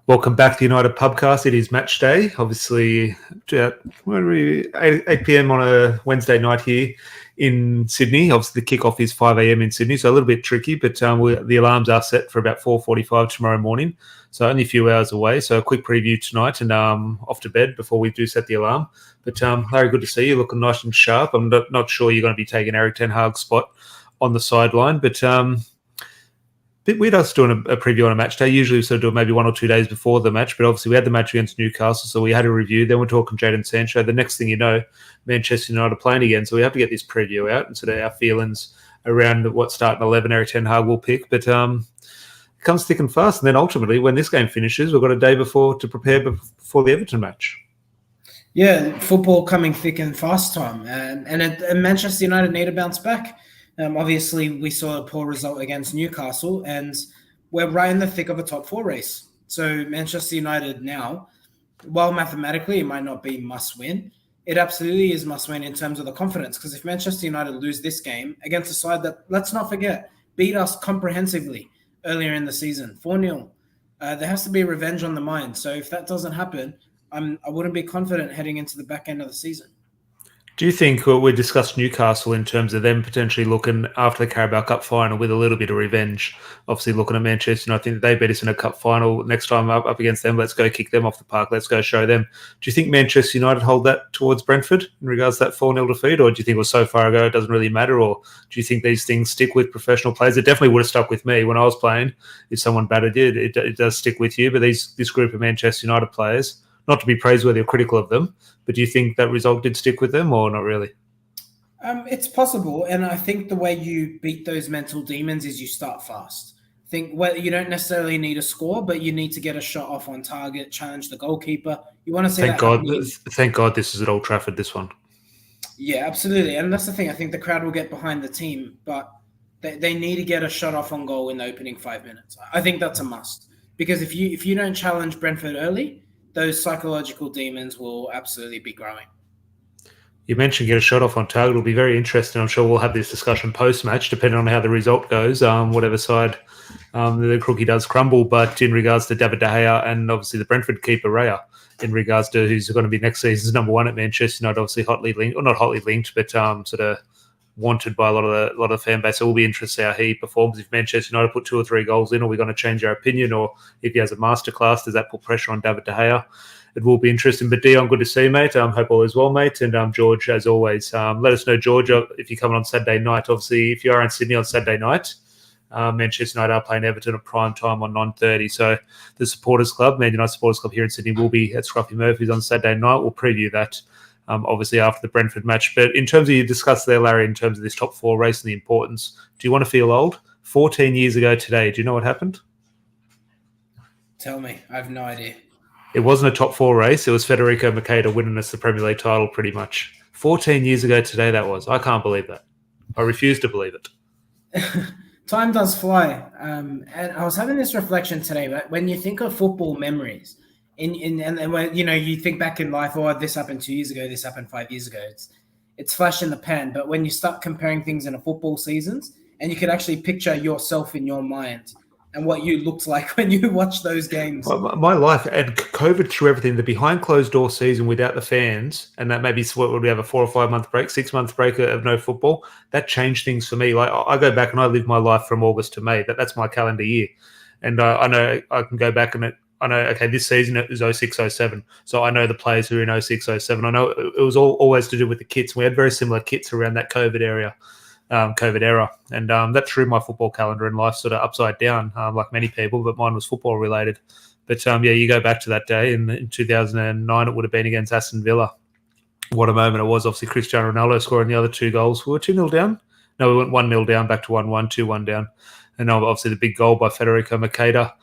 Welcome back to the United Pubcast. It is match day. Obviously, 8 p.m. on a Wednesday night here in Sydney. Obviously, the kickoff is 5 a.m. in Sydney, so a little bit tricky, but the alarms are set for about 4:45 tomorrow morning, so only a few hours away. So a quick preview tonight and off to bed before we do set the alarm. But Larry, good to see you, looking nice and sharp. I'm not sure you're going to be taking Erik Ten Hag's spot on the sideline, but bit weird us doing a preview on a match day. Usually we sort of do it maybe 1 or 2 days before the match, but obviously we had the match against Newcastle, so we had a review. Then we're talking Jadon Sancho. The next thing you know, Manchester United are playing again, so we have to get this preview out and sort of our feelings around what starting 11 Erik Ten Hag will pick. But it comes thick and fast, and then ultimately when this game finishes, we've got a day before to prepare before the Everton match. Yeah, football coming thick and fast, Tom. And Manchester United need to bounce back. Obviously, we saw a poor result against Newcastle, and we're right in the thick of a top four race. So Manchester United now, while mathematically it might not be must win, it absolutely is must win in terms of the confidence. Because if Manchester United lose this game against a side that, let's not forget, beat us comprehensively earlier in the season, 4-0, there has to be revenge on the mind. So if that doesn't happen, I wouldn't be confident heading into the back end of the season. Do you think we discussed Newcastle in terms of them potentially looking after the Carabao Cup final with a little bit of revenge? Obviously, looking at Manchester, and I think they beat us in a cup final. Next time up against them, let's go kick them off the park. Let's go show them. Do you think Manchester United hold that towards Brentford in regards to that 4-0 defeat, or do you think it was so far ago it doesn't really matter, or do you think these things stick with professional players? It definitely would have stuck with me when I was playing. If someone battered you, it does stick with you. But this group of Manchester United players, not to be praiseworthy or critical of them, but do you think that result did stick with them or not really? It's possible, and I think the way you beat those mental demons is you start fast. I think you don't necessarily need a score, but you need to get a shot off on target, challenge the goalkeeper. You want to see Thank God this is at Old Trafford, this one. Yeah, absolutely, and that's the thing. I think the crowd will get behind the team, but they need to get a shot off on goal in the opening 5 minutes. I think that's a must, because if you don't challenge Brentford early, those psychological demons will absolutely be growing. You mentioned get a shot off on target. It'll be very interesting. I'm sure we'll have this discussion post-match, depending on how the result goes, whatever side the cookie does crumble. But in regards to David De Gea and obviously the Brentford keeper, Raya, in regards to who's going to be next season's number one at Manchester United, obviously hotly linked, or not hotly linked, but sort of wanted by a lot of the fan base. So we'll be interested how he performs. If Manchester United put 2 or 3 goals in, are we going to change our opinion? Or if he has a masterclass, does that put pressure on David De Gea? It will be interesting. But Dion, good to see you, mate. Hope all is well, mate. And George, as always, let us know, George, if you're coming on Saturday night. Obviously, if you are in Sydney on Saturday night, Manchester United are playing Everton at prime time on 9:30. So the Supporters Club, Man United Supporters Club here in Sydney, will be at Scruffy Murphy's on Saturday night. We'll preview that, obviously, after the Brentford match. But in terms of you discussed there, Larry, in terms of this top 4 race and the importance, do you want to feel old? 14 years ago today, do you know what happened? Tell me. I have no idea. It wasn't a top 4 race. It was Federico Makeda winning us the Premier League title pretty much. 14 years ago today that was. I can't believe that. I refuse to believe it. Time does fly. And I was having this reflection today, but when you think of football memories, and when you think back in life, oh, this happened 2 years ago, this happened 5 years ago, it's flash in the pan. But when you start comparing things in a football seasons, and you could actually picture yourself in your mind and what you looked like when you watched those games. My life, and COVID threw everything. The behind closed door season without the fans, and that maybe what would we have, a 4 or 5 month break, 6 month break of no football. That changed things for me. Like I go back and I live my life from August to May. That's my calendar year, and I know I can go back and I know, okay, this season it was 06-07. So I know the players who are in 06-07. I know it was always to do with the kits. We had very similar kits around that COVID era. And that threw my football calendar and life sort of upside down, like many people, but mine was football related. But you go back to that day in 2009, it would have been against Aston Villa. What a moment it was. Obviously, Cristiano Ronaldo scoring the other 2 goals. We were 2-0 down. No, we went 1-0 down, back to 1-1, 2-1 down. And obviously the big goal by Federico Makeda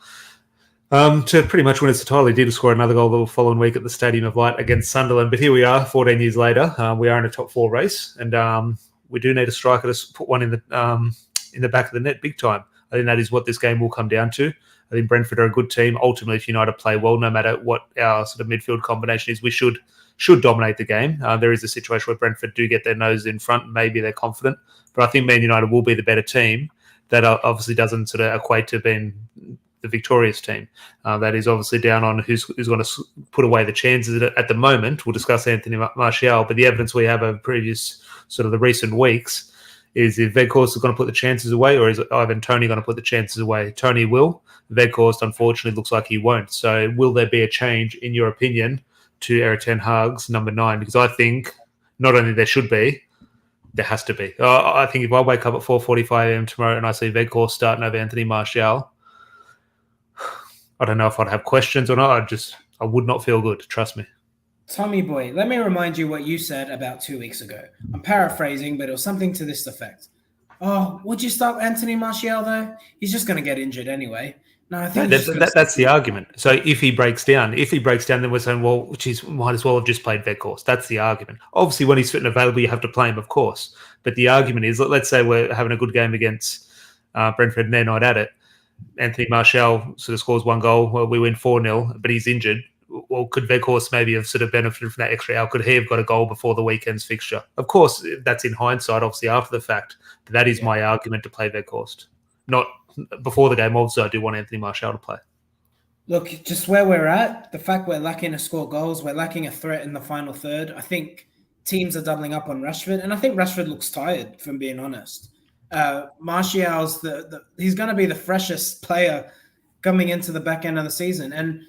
to pretty much win us the title. He did score another goal the following week at the Stadium of Light against Sunderland. But here we are, 14 years later. We are in a top 4 race, and we do need a striker to put one in the back of the net big time. I think that is what this game will come down to. I think Brentford are a good team. Ultimately, if United play well, no matter what our sort of midfield combination is, we should dominate the game. There is a situation where Brentford do get their nose in front, and maybe they're confident. But I think Man United will be the better team. That obviously doesn't sort of equate to being the victorious team. That is obviously down on who's going to put away the chances at the moment. We'll discuss Anthony Martial, but the evidence we have over previous sort of the recent weeks is if Weghorst is going to put the chances away, or is Ivan Toney going to put the chances away? Toney will. Weghorst, unfortunately, looks like he won't. So will there be a change, in your opinion, to Erik ten Hag's number 9? Because I think not only there should be, there has to be. I think if I wake up at 4:45 a.m. tomorrow and I see Weghorst starting over Anthony Martial, I don't know if I'd have questions or not. I would not feel good. Trust me. Tommy boy, let me remind you what you said about 2 weeks ago. I'm paraphrasing, but it was something to this effect. Oh, would you start Anthony Martial though? He's just going to get injured anyway. No, I think that's the argument. So if he breaks down, then we're saying, well, geez, might as well have just played Weghorst. That's the argument. Obviously, when he's fit and available, you have to play him, of course. But the argument is, let's say we're having a good game against Brentford and they're not at it. Anthony Martial sort of scores 1 goal. Well, we win 4-0, but he's injured. Well, could Weghorst maybe have sort of benefited from that extra hour? Could he have got a goal before the weekend's fixture? Of course, that's in hindsight, obviously, after the fact. But that is my argument to play Weghorst. Not before the game, obviously, I do want Anthony Martial to play. Look, just where we're at, the fact we're lacking to score goals, we're lacking a threat in the final third. I think teams are doubling up on Rashford, and I think Rashford looks tired, if I'm being honest. Martial's he's going to be the freshest player coming into the back end of the season. And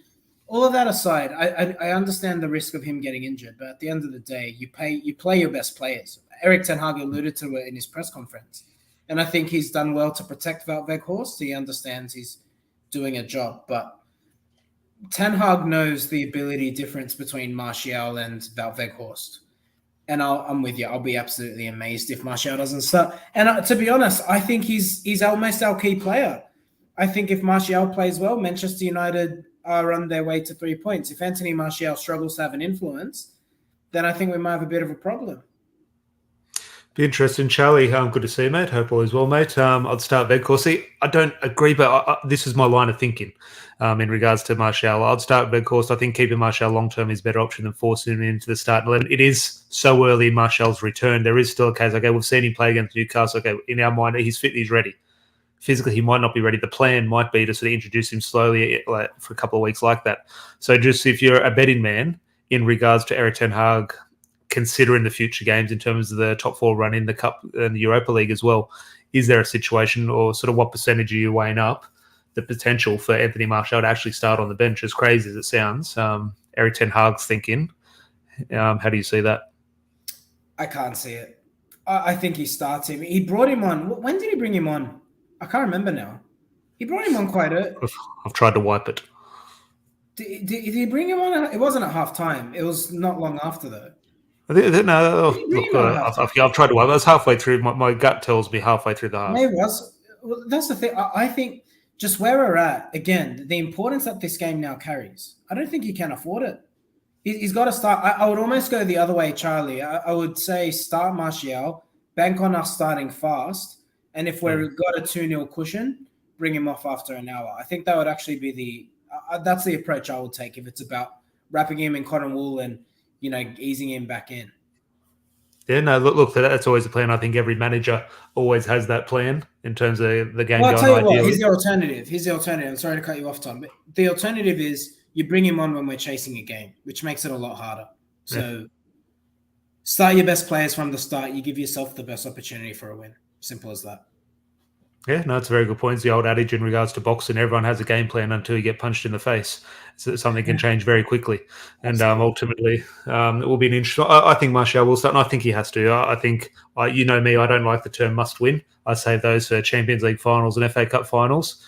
all of that aside, I understand the risk of him getting injured, but at the end of the day, you play your best players. Erik ten Hag alluded to it in his press conference. And I think he's done well to protect Wout Weghorst. He understands he's doing a job. But Ten Hag knows the ability difference between Martial and Wout Weghorst. And I'm with you. I'll be absolutely amazed if Martial doesn't start. And to be honest, I think he's almost our key player. I think if Martial plays well, Manchester United are on their way to 3 points. If Anthony Martial struggles to have an influence, then I think we might have a bit of a problem. Be interesting, Charlie. Good to see you, mate. Hope all is well, mate. I'd start Weghorst. See, I don't agree, but this is my line of thinking in regards to Martial. I'd start Weghorst. I think keeping Martial long-term is a better option than forcing him into the starting 11. It is so early in Martial's return. There is still a case, okay, we've seen him play against Newcastle. Okay, in our mind, he's fit, he's ready. Physically, he might not be ready. The plan might be to sort of introduce him slowly for a couple of weeks like that. So just if you're a betting man in regards to Erik ten Hag, considering the future games in terms of the top 4 run in the Cup and the Europa League as well, is there a situation or sort of what percentage are you weighing up the potential for Anthony Martial to actually start on the bench, as crazy as it sounds? Erik ten Hag's thinking. How do you see that? I can't see it. I think he starts him. He brought him on. When did he bring him on? I can't remember now. He brought him on quite early. I've tried to wipe it. Did he bring him on? It wasn't at half time. It was not long after, though. I've tried to wipe it. I was halfway through. My gut tells me halfway through the half. Maybe it was. Well, that's the thing. I think just where we're at, again, the importance that this game now carries, I don't think he can afford it. He's got to start. I would almost go the other way, Charlie. I would say start Martial, bank on us starting fast, and if we've got a 2-0 cushion, bring him off after an hour. I think that would actually be that's the approach I would take if it's about wrapping him in cotton wool and easing him back in. Yeah, no, look, that's always the plan. I think every manager always has that plan in terms of the game going. I'll tell you what, here's the alternative. I'm sorry to cut you off, Tom, but the alternative is you bring him on when we're chasing a game, which makes it a lot harder. So start your best players from the start. You give yourself the best opportunity for a win. Simple as that. Yeah, no, it's a very good point. It's the old adage in regards to boxing. Everyone has a game plan until you get punched in the face. So something can change very quickly. And ultimately, it will be an interesting... I think Martial will start, and I think he has to. I think, you know me, I don't like the term must win. I save those for Champions League finals and FA Cup finals.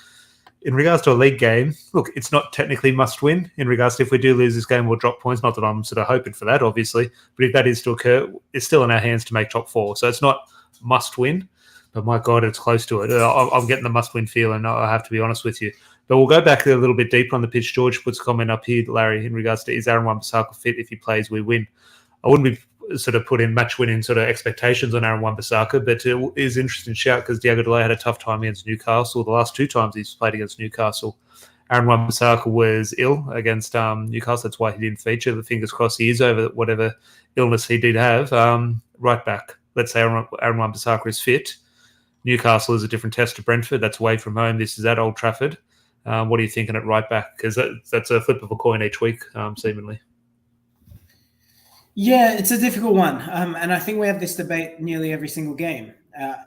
In regards to a league game, look, it's not technically must win. In regards to if we do lose this game, we'll drop points. Not that I'm sort of hoping for that, obviously. But if that is to occur, it's still in our hands to make top 4. So it's not must win. But my God, it's close to it. I'm getting the must-win feeling, I have to be honest with you. But we'll go back a little bit deeper on the pitch. George puts a comment up here, Larry, in regards to is Aaron Wan-Bissaka fit? If he plays, we win. I wouldn't be sort of putting match-winning sort of expectations on Aaron Wan-Bissaka, but it is an interesting shout because Diego Delay had a tough time against Newcastle. The last 2 times he's played against Newcastle, Aaron Wan-Bissaka was ill against Newcastle. That's why he didn't feature. The fingers crossed he is over whatever illness he did have. Right back, let's say Aaron Wan-Bissaka is fit. Newcastle is a different test to Brentford. That's away from home. This is at Old Trafford. What are you thinking at right back? Because that's a flip of a coin each week, seemingly. Yeah, it's a difficult one. And I think we have this debate nearly every single game.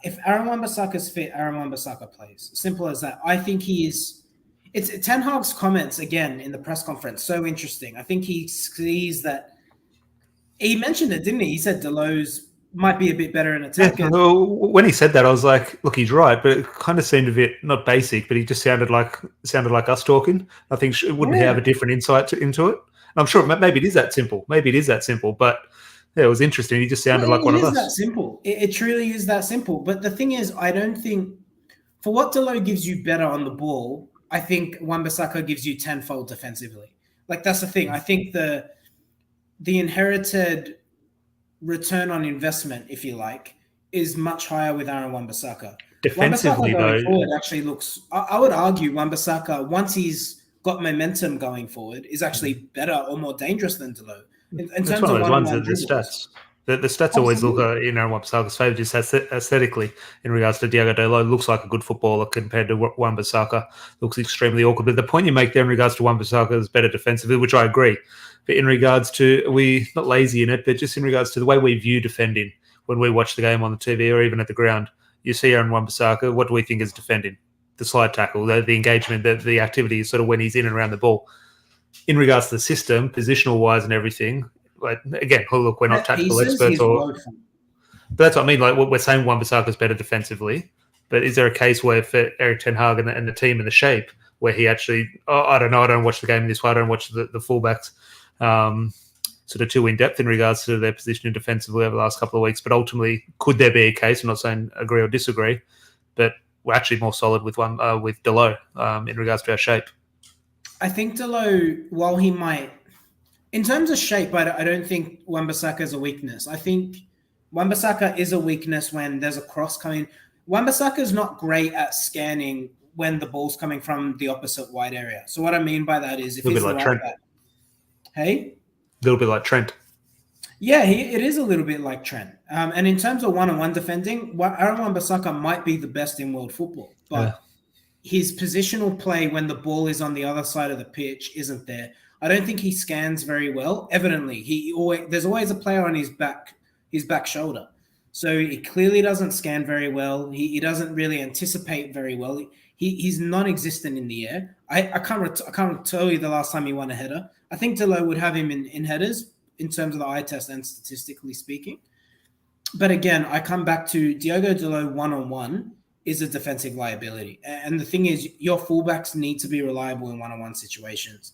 If Aaron Wan-Bissaka's fit, Aaron Wan-Bissaka plays. Simple as that. I think it's Ten Hag's comments again in the press conference. So interesting. I think he sees that. He mentioned it, didn't he? He said Delos might be a bit better in attack. Yeah, when he said that, I was like, look, he's right, but it kind of seemed a bit not basic, but he just sounded like us talking. I think wouldn't he have a different insight into it? And I'm sure maybe it is that simple. But yeah, it was interesting. He just sounded like one of us. It is that simple. It truly is that simple. But the thing is, I don't think for what Delo gives you better on the ball, I think Wan-Bissaka gives you tenfold defensively. Like that's the thing. I think the inherited return on investment, if you like, is much higher with Aaron Wan-Bissaka. Defensively, going forward actually looks. I would argue Wan-Bissaka, once he's got momentum going forward, is actually better or more dangerous than Delo. In terms one of those ones that the dribbles. stats. The stats always look in Aaron Wan-Bissaka's favour, just aesthetically, in regards to Diogo Dalot. Looks like a good footballer compared to Wan-Bissaka. Looks extremely awkward. But the point you make there in regards to Wan-Bissaka is better defensively, which I agree. But in regards to, we not lazy in it, but just in regards to the way we view defending when we watch the game on the TV or even at the ground, you see Aaron Wan-Bissaka, what do we think is defending? The slide tackle, the engagement, the activity is sort of when he's in and around the ball. In regards to the system, positional-wise and everything, like, again, look, we're not tactical experts. But that's what I mean. Like, we're saying Wan-Bissaka is better defensively, but is there a case where for Erik ten Hag and the team and the shape where he actually, I don't know, I don't watch the game this way, I don't watch the fullbacks sort of too in-depth in regards to their positioning defensively over the last couple of weeks, but ultimately, could there be a case, I'm not saying agree or disagree, but we're actually more solid with Dalot in regards to our shape? I think Dalot, while he might, in terms of shape, I don't think Wan-Bissaka is a weakness. I think Wan-Bissaka is a weakness when there's a cross coming. Wan-Bissaka is not great at scanning when the ball's coming from the opposite wide area. So what I mean by that is if he's the right back. Hey? A little bit like Trent. Yeah, it is a little bit like Trent. And in terms of one-on-one defending, Aaron Wan-Bissaka might be the best in world football, but his positional play when the ball is on the other side of the pitch isn't there. I don't think he scans very well. Evidently, there's always a player on his back shoulder. So he clearly doesn't scan very well. He doesn't really anticipate very well. He's non-existent in the air. I can't tell you the last time he won a header. I think Dalot would have him in headers in terms of the eye test and statistically speaking. But again, I come back to Diogo Dalot one-on-one is a defensive liability. And the thing is, your fullbacks need to be reliable in one-on-one situations.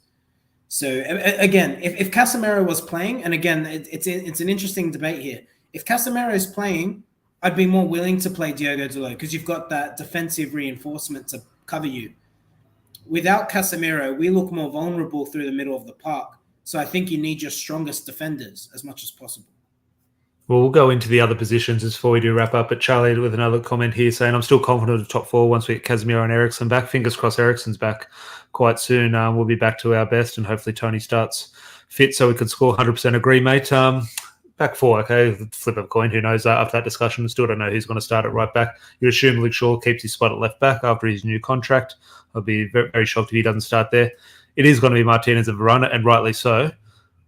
So again, if Casemiro was playing, and again, it's an interesting debate here. If Casemiro is playing, I'd be more willing to play Diogo Dalot because you've got that defensive reinforcement to cover you. Without Casemiro, we look more vulnerable through the middle of the park. So I think you need your strongest defenders as much as possible. Well, we'll go into the other positions before we do wrap up. But Charlie with another comment here saying, I'm still confident of the top four once we get Casemiro and Eriksen back. Fingers crossed Eriksen's back quite soon. We'll be back to our best and hopefully Tony starts fit so we can score 100%. Agree, mate. Back four, okay, flip of a coin. Who knows after that discussion? Still don't know who's going to start at right back. You assume Luke Shaw keeps his spot at left back after his new contract. I'll be very, very shocked if he doesn't start there. It is going to be Martinez and Varane, and rightly so.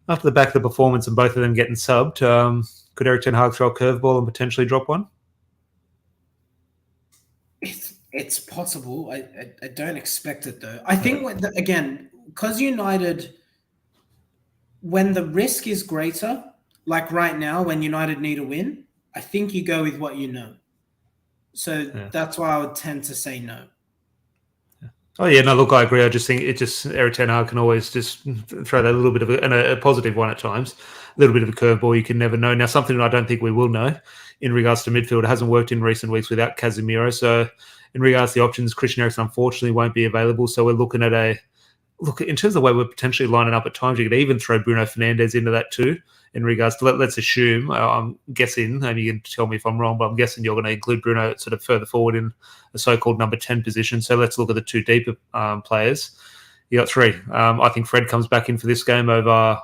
After the back of the performance and both of them getting subbed, could Erik ten Hag throw a curveball and potentially drop one? It's possible. I don't expect it, though. I think, again, because United, when the risk is greater, like right now when United need a win, I think you go with what you know. So that's why I would tend to say no. Oh, yeah, no, look, I agree. I just think Erik ten Hag can always just throw that little bit of a positive one at times, a little bit of a curveball. You can never know. Now, something that I don't think we will know in regards to midfield, it hasn't worked in recent weeks without Casemiro. So in regards to the options, Christian Eriksen unfortunately won't be available. So we're looking at in terms of the way we're potentially lining up at times, you could even throw Bruno Fernandes into that too. In regards to, let's assume, I'm guessing, and you can tell me if I'm wrong, but I'm guessing you're going to include Bruno sort of further forward in a so-called number 10 position. So let's look at the two deeper players. You got three. I think Fred comes back in for this game over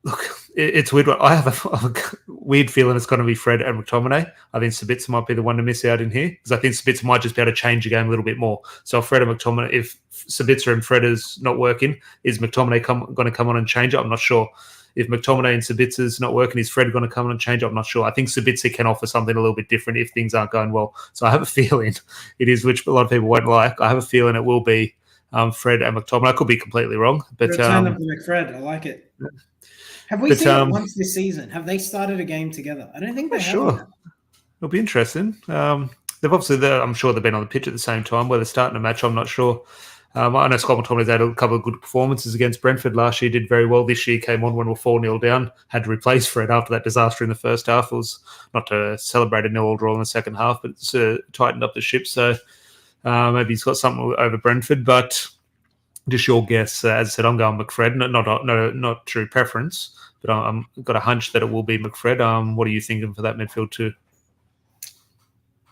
Look, it's weird. I have a weird feeling it's going to be Fred and McTominay. I think Sabitzer might be the one to miss out in here because I think Sabitzer might just be able to change the game a little bit more. So Fred and McTominay, if Sabitzer and Fred is not working, is McTominay going to come on and change it? I'm not sure. If McTominay and Sabitzer's not working, is Fred going to come on and change it? I'm not sure. I think Sabitzer can offer something a little bit different if things aren't going well. So I have a feeling it is, which a lot of people won't like. I have a feeling it will be Fred and McTominay. I could be completely wrong, but return of McFred. I like it. Have we seen it once this season? Have they started a game together? I don't think they have. Sure. It'll be interesting. They've obviously, I'm sure they've been on the pitch at the same time. Whether they're starting a match, I'm not sure. I know Scott McTominay's had a couple of good performances against Brentford last year, did very well. This year came on when we were 4-0 down, had to replace Fred after that disaster in the first half. It was not to celebrate a 0-0 draw in the second half, but it's tightened up the ship. So maybe he's got something over Brentford, but just your guess. As I said, I'm going McFred. Not true preference, but I'm got a hunch that it will be McFred. What are you thinking for that midfield too?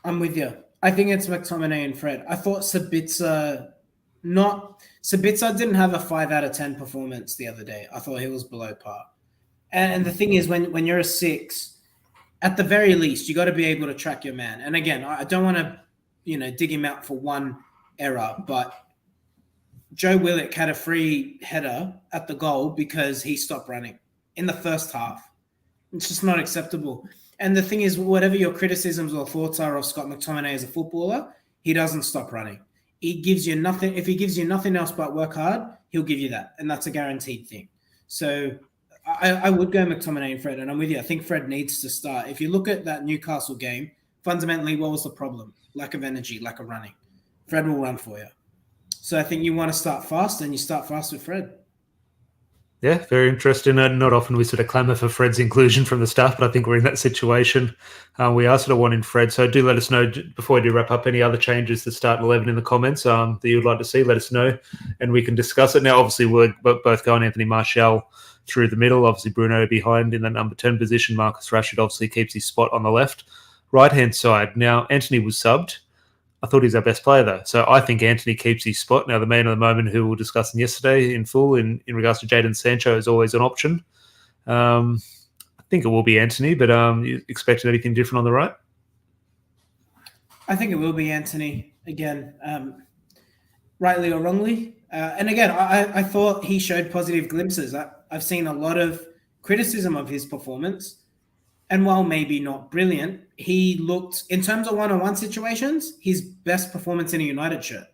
I'm with you. I think it's McTominay and Fred. I thought Sabitzer didn't have a 5 out of 10 performance the other day. I thought he was below par. And the thing is, when you're a 6, at the very least, you got to be able to track your man. And again, I don't want to, dig him out for one error, but Joe Willock had a free header at the goal because he stopped running in the first half. It's just not acceptable. And the thing is, whatever your criticisms or thoughts are of Scott McTominay as a footballer, he doesn't stop running. He gives you nothing. If he gives you nothing else but work hard, he'll give you that. And that's a guaranteed thing. So I would go McTominay and Fred, and I'm with you. I think Fred needs to start. If you look at that Newcastle game, fundamentally, what was the problem? Lack of energy, lack of running. Fred will run for you. So I think you want to start fast, and you start fast with Fred. Yeah, very interesting. Not often we sort of clamour for Fred's inclusion from the start, but I think we're in that situation. We are sort of wanting Fred. So do let us know, before we do wrap up, any other changes to start 11 in the comments that you'd like to see. Let us know, and we can discuss it. Now, obviously, we're both going Anthony Martial through the middle. Obviously, Bruno behind in the number 10 position. Marcus Rashford obviously keeps his spot on the left. Right-hand side. Now, Anthony was subbed. I thought he's our best player, though. So I think Anthony keeps his spot. Now, the man of the moment who we were discussing yesterday in full in regards to Jadon Sancho is always an option. I think it will be Anthony, but you expecting anything different on the right? I think it will be Anthony again, rightly or wrongly. And again, I thought he showed positive glimpses. I've seen a lot of criticism of his performance. And while maybe not brilliant, he looked, in terms of one-on-one situations, his best performance in a United shirt.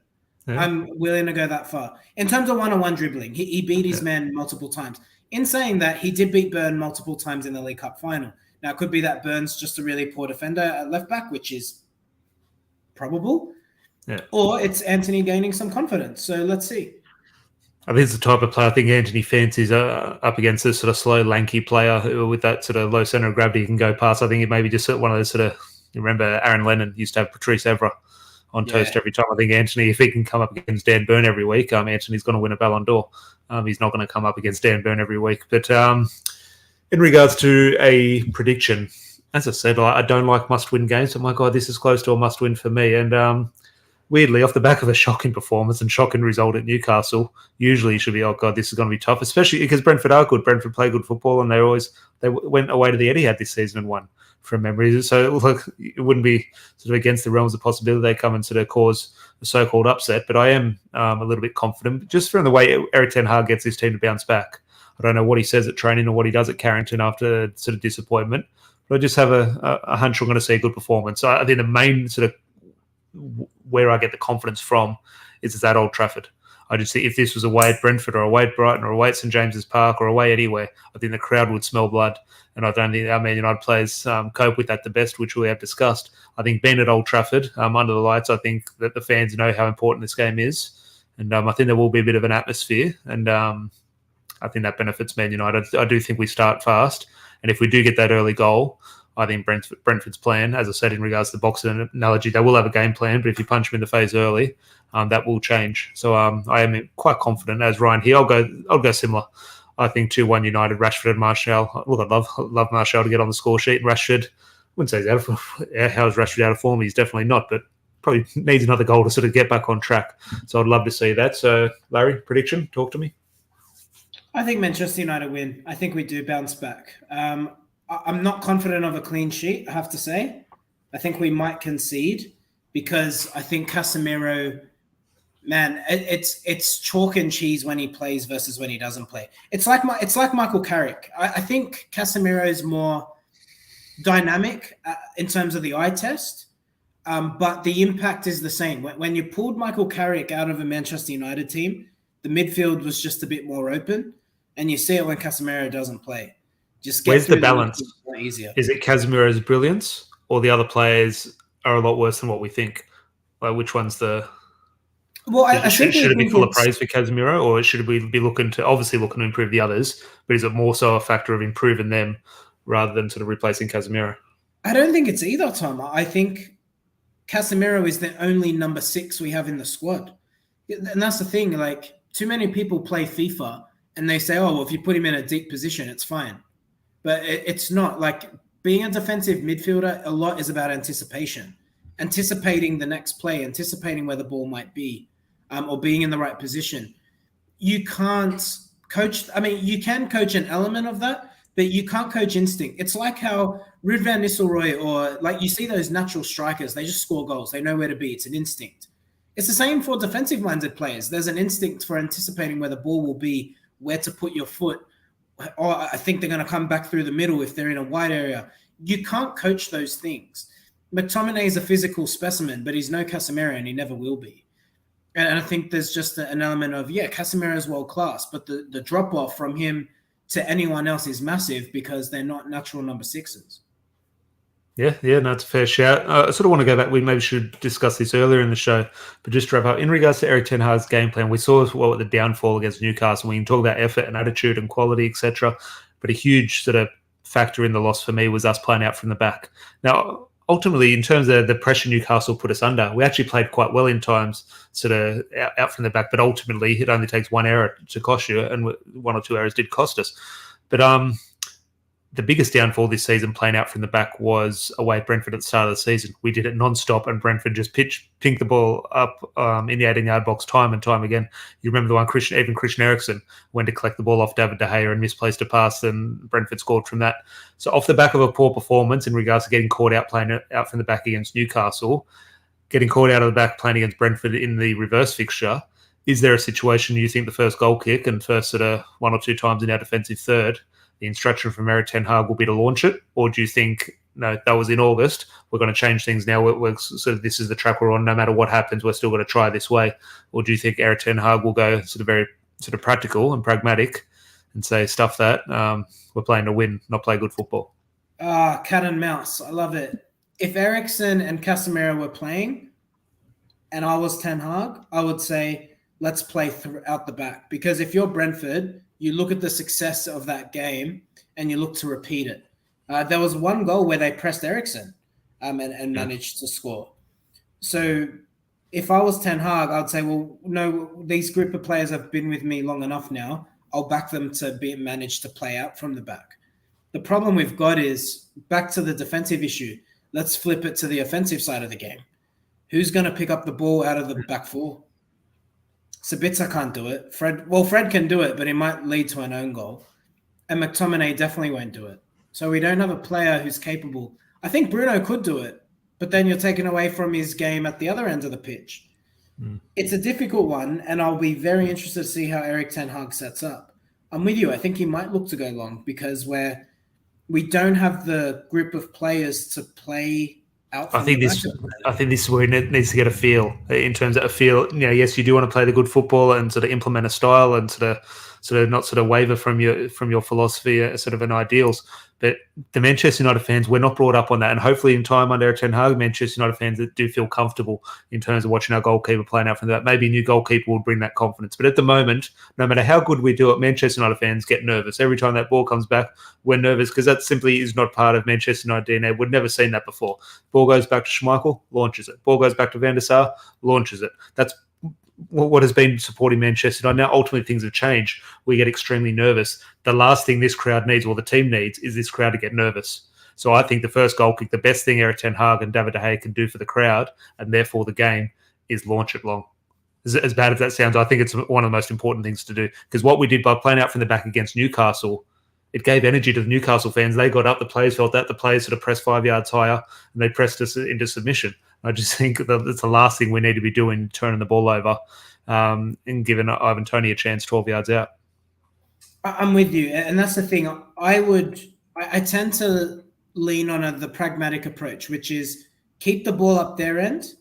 Yeah. I'm willing to go that far. In terms of one-on-one dribbling, he beat his man multiple times. In saying that, he did beat Burn multiple times in the League Cup final. Now, it could be that Burn's just a really poor defender at left-back, which is probable. Yeah. Or it's Anthony gaining some confidence. So let's see. I think it's the type of player I think Anthony fancies up against this sort of slow, lanky player with that sort of low centre of gravity he can go past. I think it may be just one of those sort of, you remember Aaron Lennon used to have Patrice Evra on toast every time. I think Anthony, if he can come up against Dan Burn every week, Anthony's going to win a Ballon d'Or. He's not going to come up against Dan Burn every week. But in regards to a prediction, as I said, I don't like must-win games. Oh my God, this is close to a must-win for me. And weirdly, off the back of a shocking performance and shocking result at Newcastle, usually you should be, oh God, this is going to be tough, especially because Brentford are good. Brentford play good football, and they went away to the Etihad this season and won, from memory. So look, it wouldn't be sort of against the realms of possibility they come and sort of cause a so-called upset. But I am a little bit confident, just from the way Erik ten Hag gets his team to bounce back. I don't know what he says at training or what he does at Carrington after sort of disappointment, but I just have a hunch we're going to see a good performance. So I think the main sort of where I get the confidence from is at Old Trafford. I just think if this was away at Brentford or away at Brighton or away at St James's Park or away anywhere, I think the crowd would smell blood. And I don't think our Man United players cope with that the best, which we have discussed. I think being at Old Trafford, under the lights, I think that the fans know how important this game is. And I think there will be a bit of an atmosphere. And I think that benefits Man United. I do think we start fast. And if we do get that early goal, I think Brentford's plan, as I said in regards to the boxing analogy, they will have a game plan, but if you punch them in the face early, that will change. So I am quite confident, as Ryan here. I'll go similar. I think 2-1 United, Rashford and Martial. Look, I'd love Martial to get on the score sheet. And Rashford, wouldn't say he's out of form. How is Rashford out of form? He's definitely not, but probably needs another goal to sort of get back on track. So I'd love to see that. So Larry, prediction, talk to me. I think Manchester United win. I think we do bounce back. I'm not confident of a clean sheet, I have to say. I think we might concede because I think Casemiro, man, it's chalk and cheese when he plays versus when he doesn't play. It's like Michael Carrick. I think Casemiro is more dynamic in terms of the eye test, but the impact is the same. When you pulled Michael Carrick out of a Manchester United team, the midfield was just a bit more open, and you see it when Casemiro doesn't play. Just get Where's the through balance? the easier. Is it Casemiro's brilliance, or the other players are a lot worse than what we think? Like, which one's the? Well, I simply Should it be think full of it's. praise for Casemiro, or should we be looking to improve the others? But is it more so a factor of improving them rather than sort of replacing Casemiro? I don't think it's either, Tom. I think Casemiro is the only number 6 we have in the squad, and that's the thing. Like, too many people play FIFA and they say, "Oh, well, if you put him in a deep position, it's fine." But it's not. Like, being a defensive midfielder, a lot is about anticipation, anticipating the next play, anticipating where the ball might be, or being in the right position. You can't coach. I mean, you can coach an element of that, but you can't coach instinct. It's like how Ruud van Nistelrooy, or like you see those natural strikers, they just score goals. They know where to be. It's an instinct. It's the same for defensive-minded players. There's an instinct for anticipating where the ball will be, where to put your foot. Or I think they're going to come back through the middle if they're in a wide area. You can't coach those things. McTominay is a physical specimen, but he's no Casemiro, and he never will be. And I think there's just an element of, Casemiro is world class, but the drop off from him to anyone else is massive because they're not natural number 6s. Yeah, no, it's a fair shout. I sort of want to go back. We maybe should discuss this earlier in the show, but just to wrap up, in regards to Erik Ten Hag's game plan, we saw what the downfall against Newcastle. We can talk about effort and attitude and quality, etc. But a huge sort of factor in the loss for me was us playing out from the back. Now, ultimately, in terms of the pressure Newcastle put us under, we actually played quite well in times, sort of out from the back. But ultimately, it only takes one error to cost you, and 1 or 2 errors did cost us. But the biggest downfall this season playing out from the back was away at Brentford at the start of the season. We did it non-stop, and Brentford just pinked the ball up in the 18-yard box time and time again. You remember the one Christian Eriksen went to collect the ball off David De Gea and misplaced a pass, and Brentford scored from that. So off the back of a poor performance in regards to getting caught out playing out from the back against Newcastle, getting caught out of the back playing against Brentford in the reverse fixture, is there a situation you think the first goal kick and first sort of 1 or 2 times in our defensive third, the instruction from Erik Ten Hag will be to launch it? Or do you think, no, that was in August, we're going to change things now, we're sort of, this is the track we're on, no matter what happens, we're still going to try this way? Or do you think Erik Ten Hag will go sort of very sort of practical and pragmatic and say, stuff that, we're playing to win, not play good football? Cat and mouse. I love it. If Eriksen and Casemiro were playing and I was Ten Hag, I would say, let's play out the back. Because if you're Brentford, you look at the success of that game and you look to repeat it. There was one goal where they pressed Eriksen and managed to score. So if I was Ten Hag, I'd say, well, no, these group of players have been with me long enough now. I'll back them to manage to play out from the back. The problem we've got is, back to the defensive issue, let's flip it to the offensive side of the game. Who's going to pick up the ball out of the back four? Sabitzer can't do it. Fred can do it, but it might lead to an own goal. And McTominay definitely won't do it. So we don't have a player who's capable. I think Bruno could do it, but then you're taken away from his game at the other end of the pitch. It's a difficult one, and I'll be very interested to see how Erik Ten Hag sets up. I'm with you. I think he might look to go long because we don't have the group of players to play out. I think this is where it needs to get a feel, in terms of a feel. Yes, you do want to play the good football and sort of implement a style and sort of not sort of waver from your philosophy, sort of an ideals. But the Manchester United fans, we're not brought up on that, and hopefully in time under Ten Hag, Manchester United fans that do feel comfortable in terms of watching our goalkeeper playing out from that. Maybe a new goalkeeper will bring that confidence. But at the moment, no matter how good we do it, Manchester United fans get nervous every time that ball comes back. We're nervous because that simply is not part of Manchester United DNA. We've never seen that before. Ball goes back to Schmeichel, launches it. Ball goes back to Van der Sar, launches it. That's what has been supporting Manchester United. Now, ultimately, things have changed. We get extremely nervous. The last thing this crowd needs, or the team needs, is this crowd to get nervous. So I think the first goal kick, the best thing Erik Ten Hag and David De Gea can do for the crowd, and therefore the game, is launch it long. As bad as that sounds, I think it's one of the most important things to do, because what we did by playing out from the back against Newcastle, it gave energy to the Newcastle fans. They got up, the players felt that, the players sort of pressed 5 yards higher, and they pressed us into submission. I just think that it's the last thing we need to be doing, turning the ball over and giving Ivan Toney a chance 12 yards out. I'm with you, and that's the thing. I tend to lean on the pragmatic approach, which is keep the ball up their end,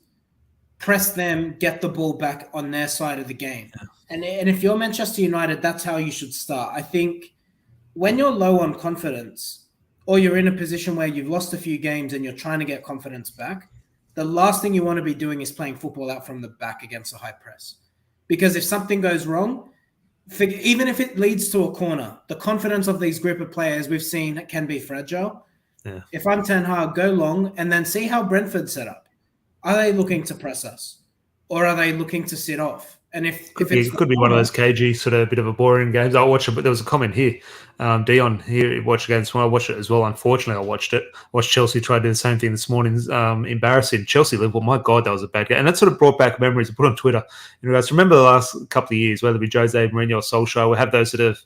press them, get the ball back on their side of the game. And if you're Manchester United, that's how you should start. I think when you're low on confidence, or you're in a position where you've lost a few games and you're trying to get confidence back, the last thing you want to be doing is playing football out from the back against a high press. Because if something goes wrong, even if it leads to a corner, the confidence of these group of players we've seen can be fragile. Yeah. If I'm Ten Hag, go long and then see how Brentford set up. Are they looking to press us, or are they looking to sit off? And if it could be one of those cagey, sort of a bit of a boring games. I'll watch it, but there was a comment here. Dion here watched against. Well, I watched it as well. Unfortunately, I watched it. Watched Chelsea try to do the same thing this morning. Embarrassing. Chelsea Liverpool. My God, that was a bad game, and that sort of brought back memories. I put on Twitter. In regards, remember the last couple of years, whether it be Jose Mourinho or Solskjaer, we have those sort of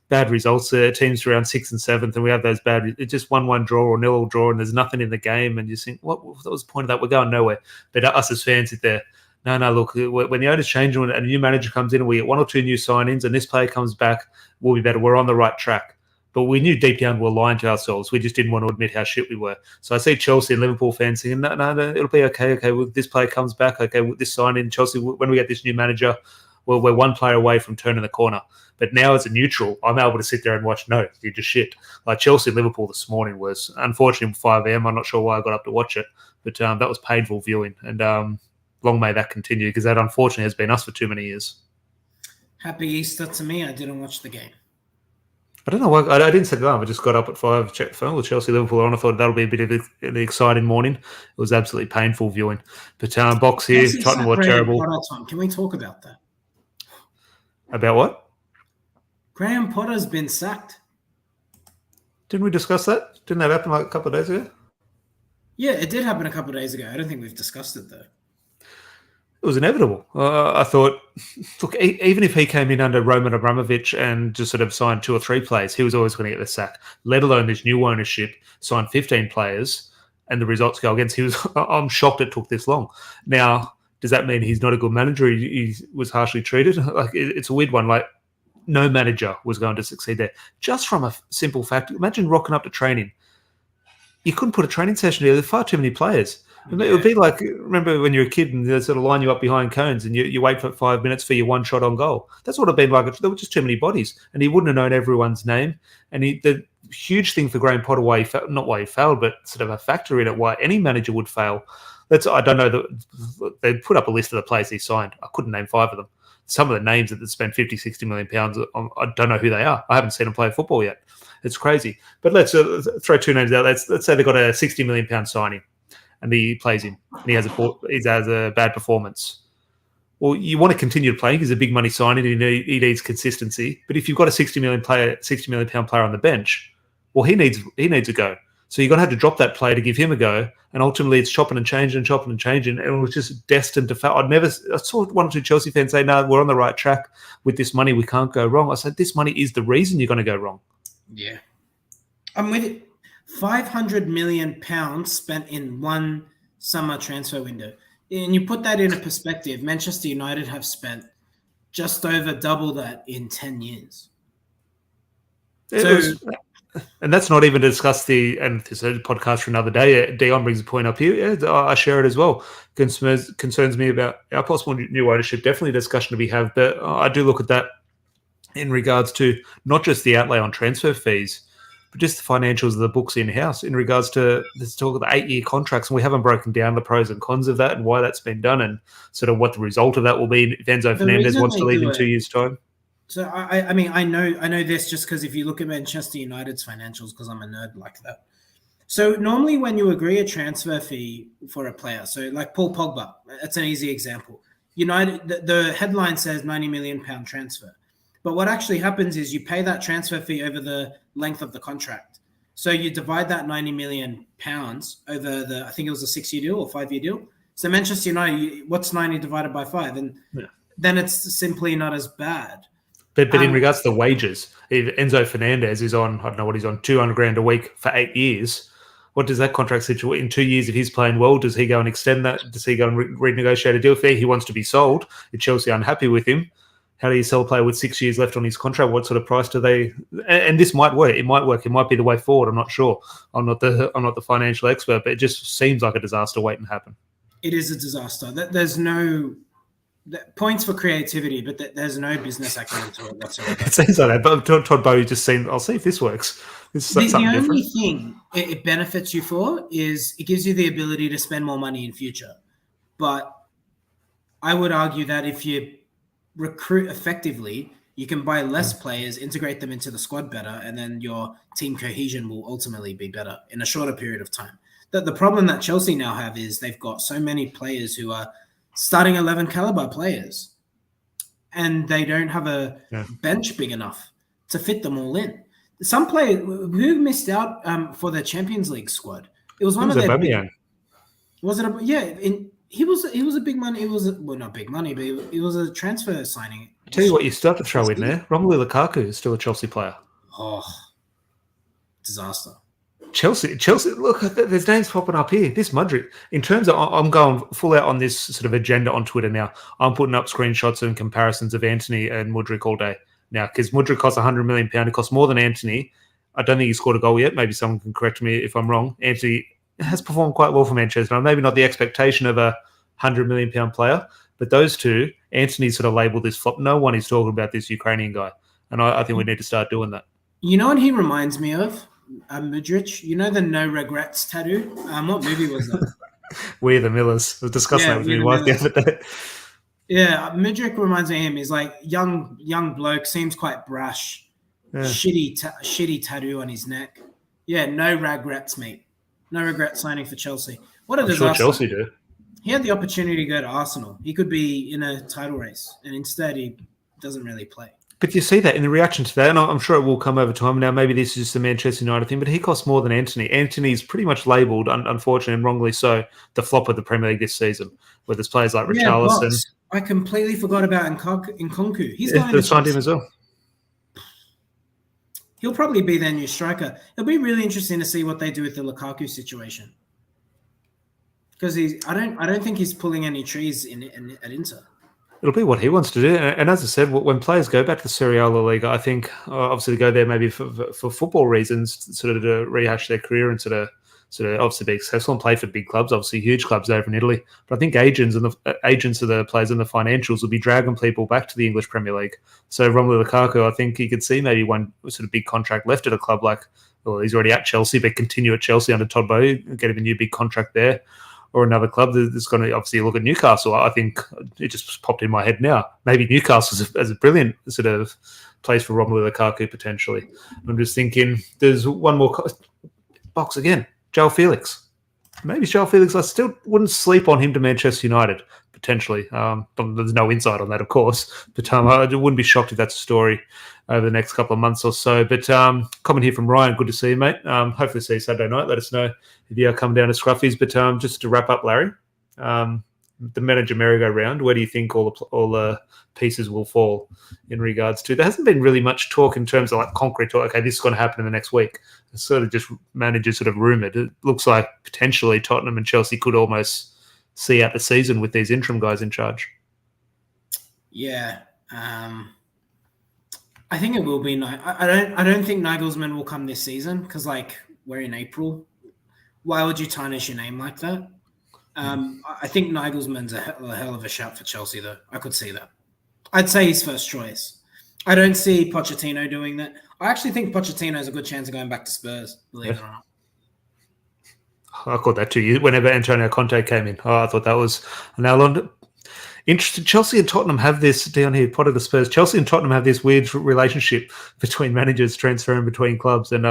bad results. Teams around 6th and 7th, and we have those bad. It's just 1-1 draw or 0 draw, and there's nothing in the game, and you think, what was the point of that? We're going nowhere. But us as fans sit there. No, look, when the owners change and a new manager comes in and we get 1 or 2 new signings and this player comes back, we'll be better. We're on the right track. But we knew deep down we were lying to ourselves. We just didn't want to admit how shit we were. So I see Chelsea and Liverpool fans saying, no, it'll be okay. Okay, well, this player comes back. Okay, with this signing, Chelsea, when we get this new manager, well, we're one player away from turning the corner. But now as a neutral, I'm able to sit there and watch, no, you're just shit. Like Chelsea and Liverpool this morning was, unfortunately, 5 a.m. I'm not sure why I got up to watch it. But that was painful viewing. And long may that continue, because that unfortunately has been us for too many years. Happy Easter to me. I didn't watch the game. I don't know why. I didn't set alarm. I just got up at 5, checked the phone with Chelsea Liverpool on. I thought that'll be a bit of an exciting morning. It was absolutely painful viewing. But Box here, Tottenham were terrible. Can we talk about that? About what? Graham Potter's been sacked. Didn't we discuss that? Didn't that happen like a couple of days ago? Yeah, it did happen a couple of days ago. I don't think we've discussed it, though. It was inevitable. I thought, look, even if he came in under Roman Abramovich and just sort of signed 2 or 3 players, he was always going to get the sack, let alone this new ownership, signed 15 players, and the results go against. I'm shocked it took this long. Now, does that mean he's not a good manager? He was harshly treated? Like, it's a weird one. Like, no manager was going to succeed there. Just from a simple fact, imagine rocking up to training. You couldn't put a training session together. There are far too many players. Yeah. It would be like, remember when you're a kid and they sort of line you up behind cones and you wait for 5 minutes for your one shot on goal. That's what it'd been like. There were just too many bodies, and he wouldn't have known everyone's name. And the huge thing for Graham Potter, not why he failed, but sort of a factor in it, why any manager would fail. I don't know. They put up a list of the players he signed. I couldn't name 5 of them. Some of the names that spent 50, 60 million pounds, I don't know who they are. I haven't seen them play football yet. It's crazy. But let's throw 2 names out. Let's say they got a 60 million pound signing, and he plays him, and he has a bad performance. Well, you want to continue to play because he's a big money signing. He needs consistency. But if you've got a 60 million pound player on the bench, well, he needs a go. So you're going to have to drop that player to give him a go, and ultimately it's chopping and changing, and it was just destined to fail. I saw 1 or 2 Chelsea fans say, "No, we're on the right track with this money. We can't go wrong." I said, "This money is the reason you're going to go wrong." Yeah, I'm with it. £500 million spent in one summer transfer window. And you put that into perspective, Manchester United have spent just over double that in 10 years. And that's not even to discuss and this is a podcast for another day. Dion brings a point up here. Yeah, I share it as well. Concerns me about our possible new ownership. Definitely a discussion to be had. But I do look at that in regards to not just the outlay on transfer fees, but just the financials of the books in-house in regards to this talk of the 8-year contracts. And we haven't broken down the pros and cons of that and why that's been done and sort of what the result of that will be if Enzo Fernandez wants to leave in 2 years' time. So, I mean, I know this just because if you look at Manchester United's financials, because I'm a nerd like that. So normally when you agree a transfer fee for a player, so like Paul Pogba, that's an easy example. United, the headline says £90 million transfer. But what actually happens is you pay that transfer fee over the length of the contract. So you divide that £90 million over I think it was a 6-year deal or 5-year deal. So Manchester United, what's 90 divided by 5? And then it's simply not as bad. But in regards to the wages, if Enzo Fernandez is on, I don't know what he's on, 200 grand a week for 8 years. What does that contract situation in 2 years? If he's playing well, does he go and extend that? Does he go and renegotiate a deal fee? He wants to be sold. If Chelsea are unhappy with him, how do you sell a player with 6 years left on his contract? What sort of price do they? And this might work. It might work. It might be the way forward. I'm not sure. I'm not the financial expert, but it just seems like a disaster waiting to happen. It is a disaster. There's no points for creativity, but there's no business acumen to it whatsoever. It seems like that. But Todd Boehly just saying, I'll see if this works. The only thing it benefits you for is it gives you the ability to spend more money in future. But I would argue that if you recruit effectively, you can buy less players, integrate them into the squad better, and then your team cohesion will ultimately be better in a shorter period of time. The problem that Chelsea now have is they've got so many players who are starting 11 caliber players, and they don't have a bench big enough to fit them all in. Some player who missed out for the Champions League squad. It was one of their big, was it? He was a big money. It was not big money, but it was a transfer signing. I tell you what, you still have to throw in there. Romelu Lukaku is still a Chelsea player. Oh, disaster. Chelsea, look, there's names popping up here. This Mudryk, in terms of, I'm going full out on this sort of agenda on Twitter now. I'm putting up screenshots and comparisons of Anthony and Mudryk all day now, because Mudryk costs £100 million. It costs more than Anthony. I don't think he scored a goal yet. Maybe someone can correct me if I'm wrong. Anthony has performed quite well for Manchester. Maybe not the expectation of a £100 million player, but those two, Anthony sort of labelled this flop. No one is talking about this Ukrainian guy, and I think we need to start doing that. You know what he reminds me of? Mudryk, you know the no regrets tattoo? What movie was that? We're the Millers. I was discussing that with my wife the other day. Yeah, Mudryk reminds me of him. He's like young bloke, seems quite brash. Yeah. Shitty tattoo on his neck. Yeah, no regrets, mate. No regrets signing for Chelsea. What a disaster. Sure Chelsea do. He had the opportunity to go to Arsenal. He could be in a title race, and instead he doesn't really play. But you see that in the reaction to that, and I'm sure it will come over time. Now, maybe this is just a Manchester United thing, but he costs more than Anthony. Anthony's pretty much labelled, unfortunately and wrongly so, the flop of the Premier League this season, where there's players like Richarlison. I completely forgot about Nkunku. He's going to signed him as well. He'll probably be their new striker. It'll be really interesting to see what they do with the Lukaku situation, because I don't think he's pulling any trees at Inter. It'll be what he wants to do. And as I said, when players go back to Serie A La Liga, I think obviously they go there maybe for football reasons, sort of to rehash their career and sort of obviously be successful and play for big clubs, obviously huge clubs over in Italy. But I think agents of the players and the financials will be dragging people back to the English Premier League. So Romelu Lukaku, I think you could see maybe one sort of big contract left at a club like, well, he's already at Chelsea, but continue at Chelsea under Todd Boehly, get him a new big contract there. Or another club that's going to obviously look at Newcastle. I think it just popped in my head now. Maybe Newcastle is a brilliant sort of place for Romelu Lukaku potentially. I'm just thinking there's one more box again. João Felix. Maybe João Felix. I still wouldn't sleep on him to Manchester United potentially. There's no insight on that, of course, but I wouldn't be shocked if that's a story over the next couple of months or so. But comment here from Ryan. Good to see you, mate. Hopefully see you Saturday night. Let us know if you are coming down to Scruffy's. But just to wrap up, Larry, the manager merry-go-round, where do you think all the pieces will fall in regards to? There hasn't been really much talk in terms of like concrete talk. Okay, this is going to happen in the next week. It's sort of just managers sort of rumoured. It looks like potentially Tottenham and Chelsea could almost see out the season with these interim guys in charge. Yeah. I think it will be. I don't think Nagelsmann will come this season because, like, we're in April. Why would you tarnish your name like that? I think Nagelsmann's a hell of a shout for Chelsea, though. I could see that. I'd say he's first choice. I don't see Pochettino doing that. I actually think Pochettino has a good chance of going back to Spurs, believe it or not. I caught that too. Whenever Antonio Conte came in, I thought that was an Alon. Interesting. Chelsea and Tottenham have this down here. Pot of the Spurs. Chelsea and Tottenham have this weird relationship between managers transferring between clubs, and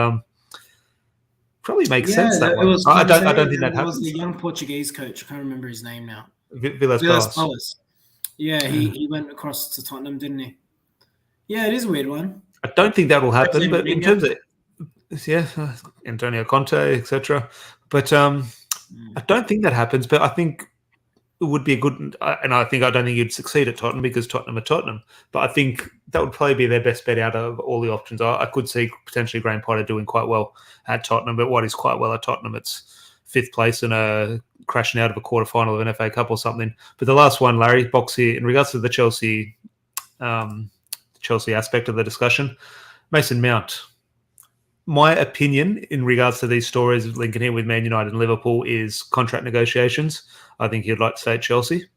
probably makes sense that way. I don't think that happens. It was the young Portuguese coach. I can't remember his name now. Villas-Boas. Yeah, he went across to Tottenham, didn't he? Yeah, it is a weird one. I don't think that will happen, but in terms of Antonio Conte, etc. But I don't think that happens. But I think would be a good, and I don't think you'd succeed at Tottenham because Tottenham are Tottenham. But I think that would probably be their best bet out of all the options. I could see potentially Graham Potter doing quite well at Tottenham, but what is quite well at Tottenham? It's 5th place and crashing out of a quarterfinal of an FA Cup or something. But the last one, Larry, Boxy, in regards to the Chelsea aspect of the discussion, Mason Mount. My opinion in regards to these stories linking him with Man United and Liverpool is contract negotiations. I think he'd like to stay at Chelsea.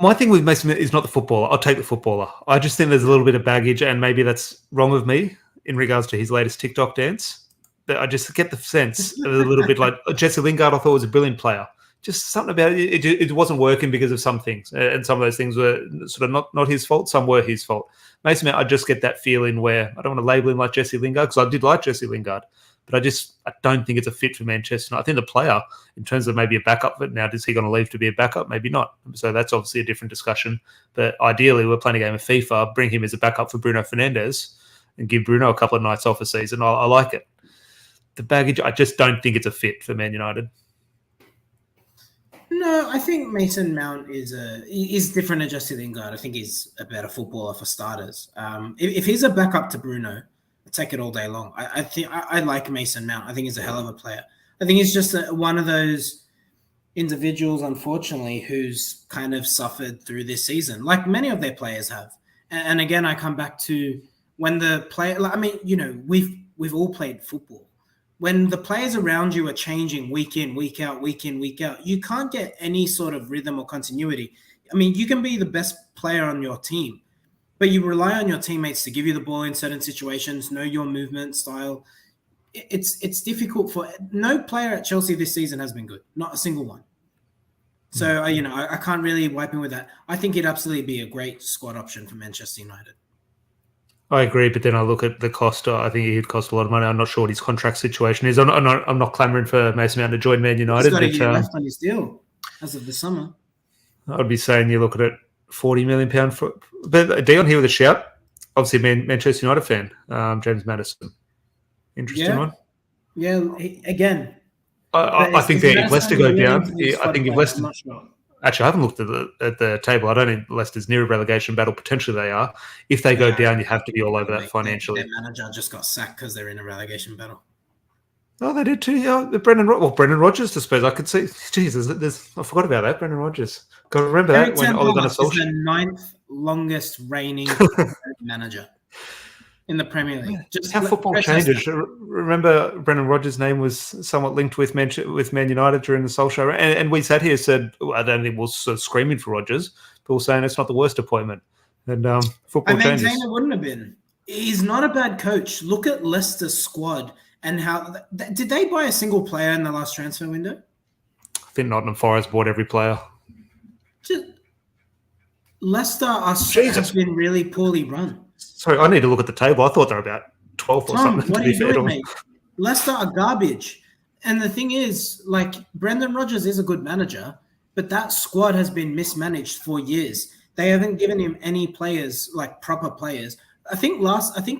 My thing with Mason is not the footballer. I'll take the footballer. I just think there's a little bit of baggage, and maybe that's wrong of me in regards to his latest TikTok dance. But I just get the sense of a little bit like Jesse Lingard. I thought was a brilliant player. Just something about it. It wasn't working because of some things, and some of those things were sort of not his fault. Some were his fault. Mason Mount, I just get that feeling where I don't want to label him like Jesse Lingard because I did like Jesse Lingard, but I don't think it's a fit for Manchester. I think the player, in terms of maybe a backup, but now is he going to leave to be a backup? Maybe not. So that's obviously a different discussion. But ideally, we're playing a game of FIFA, bring him as a backup for Bruno Fernandes and give Bruno a couple of nights off a season. I like it. The baggage, I just don't think it's a fit for Man United. No, I think Mason Mount is different than Jesse Lingard. I think he's a better footballer for starters. If he's a backup to Bruno, I'll take it all day long. I think I like Mason Mount. I think he's a hell of a player. I think he's just one of those individuals, unfortunately, who's kind of suffered through this season, like many of their players have. And again, I come back to when the player. I mean, we've all played football. When the players around you are changing week in, week out, you can't get any sort of rhythm or continuity. I mean, you can be the best player on your team, but you rely on your teammates to give you the ball in certain situations, know your movement style. It's difficult for no player at Chelsea this season has been good, not a single one. So, I can't really wipe him with that. I think he'd absolutely be a great squad option for Manchester United. I agree, but then I look at the cost. I think he'd cost a lot of money. I'm not sure what his contract situation is. I'm not clamouring for Mason Mount to join Man United. He's got a year left on his deal as of the summer. I'd be saying you look at it, £40 million for. But Dion here with a shout. Obviously, Manchester United fan, James Maddison. Interesting one. Yeah, again. I think that if Leicester go down, I think if Leicester. I'm not sure. Actually, I haven't looked at the table. I don't think Leicester's near a relegation battle. Potentially they are. If they go down, you have to be all over that financially. Their manager just got sacked because they're in a relegation battle. Oh, they did too. Yeah, Brendan Rodgers, I suppose. I could see. Jesus, I forgot about that. Brendan Rodgers. Got to remember Erik that when Ole Gunnar Solskjaer. Is the 9th longest reigning manager in the Premier League. Just how football changes. Remember, Brendan Rodgers' name was somewhat linked with Man United during the Solskjaer, and we sat here and said, I don't think we're sort of screaming for Rodgers, but we're saying it's not the worst appointment. And football changes. I maintain it wouldn't have been. He's not a bad coach. Look at Leicester's squad and how did they buy a single player in the last transfer window? I think Nottingham Forest bought every player. Leicester have been really poorly run. Sorry, I need to look at the table. I thought they were about 12th or something. What are you doing, mate? Leicester are garbage. And the thing is, like, Brendan Rodgers is a good manager, but that squad has been mismanaged for years. They haven't given him any players, like proper players. I think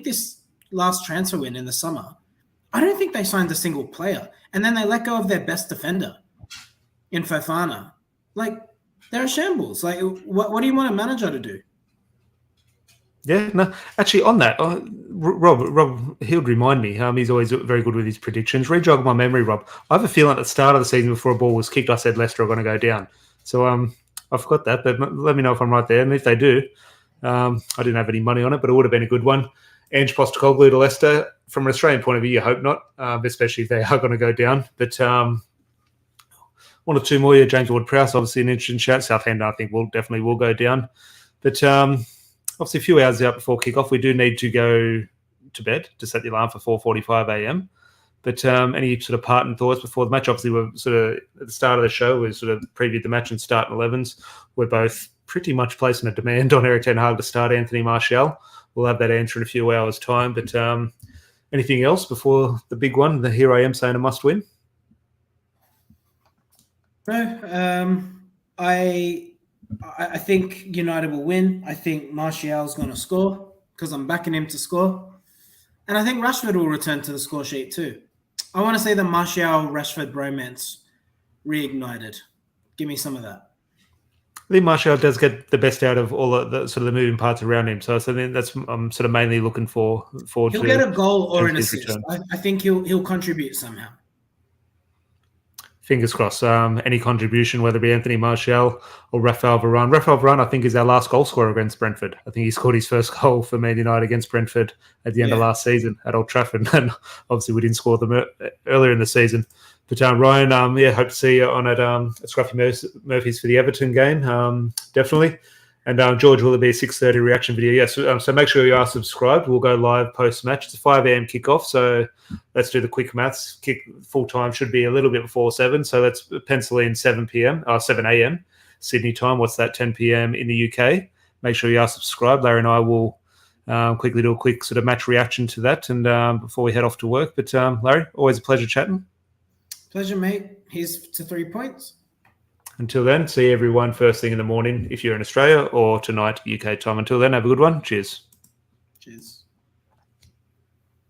this last transfer win in the summer, I don't think they signed a single player. And then they let go of their best defender in Fofana. Like, they're a shambles. Like, what do you want a manager to do? Yeah, no. Actually, on that, Rob, he would remind me. He's always very good with his predictions. Rejog my memory, Rob. I have a feeling at the start of the season, before a ball was kicked, I said Leicester are going to go down. So I forgot that, but let me know if I'm right there. And if they do, I didn't have any money on it, but it would have been a good one. Ange Postecoglou to Leicester, from an Australian point of view, you hope not, especially if they are going to go down. But one or two more. Yeah, James Ward-Prowse, obviously an interesting shout. Southampton, I think, will go down. But obviously, a few hours out before kickoff, we do need to go to bed to set the alarm for 4:45 a.m. But any sort of parting thoughts before the match? Obviously, we're sort of at the start of the show, we sort of previewed the match and starting 11s. We're both pretty much placing a demand on Erik ten Hag to start Anthony Martial. We'll have that answer in a few hours' time. But anything else before the big one? The here I am saying a must win. No, I think United will win. I think Martial's going to score because I'm backing him to score. And I think Rashford will return to the score sheet too. I want to say the Martial-Rashford bromance reignited. Give me some of that. Lee Marshall does get the best out of all of the sort of the moving parts around him. So then that's I'm sort of mainly looking forward He'll to get a goal or an his assist. return. I think he'll contribute somehow. Fingers crossed. Any contribution, whether it be Anthony Martial or Rafael Varane. Rafael Varane, I think, is our last goal scorer against Brentford. I think he scored his first goal for Man United against Brentford at the end of last season at Old Trafford. And obviously we didn't score them earlier in the season. But Ryan, hope to see you on at Scruffy Murphy's for the Everton game. Definitely. And George, will it be a 6:30 reaction video? Yes. So make sure you are subscribed. We'll go live post-match. It's a 5 a.m. kickoff. So let's do the quick maths. Kick full time should be a little bit before 7. So let's pencil in 7 a.m. Sydney time. What's that? 10 p.m. in the UK. Make sure you are subscribed. Larry and I will quickly do a quick sort of match reaction to that and before we head off to work. But Larry, always a pleasure chatting. Pleasure, mate. Here's to 3 points. Until then, see everyone first thing in the morning if you're in Australia or tonight UK time. Until then, have a good one. Cheers. Cheers.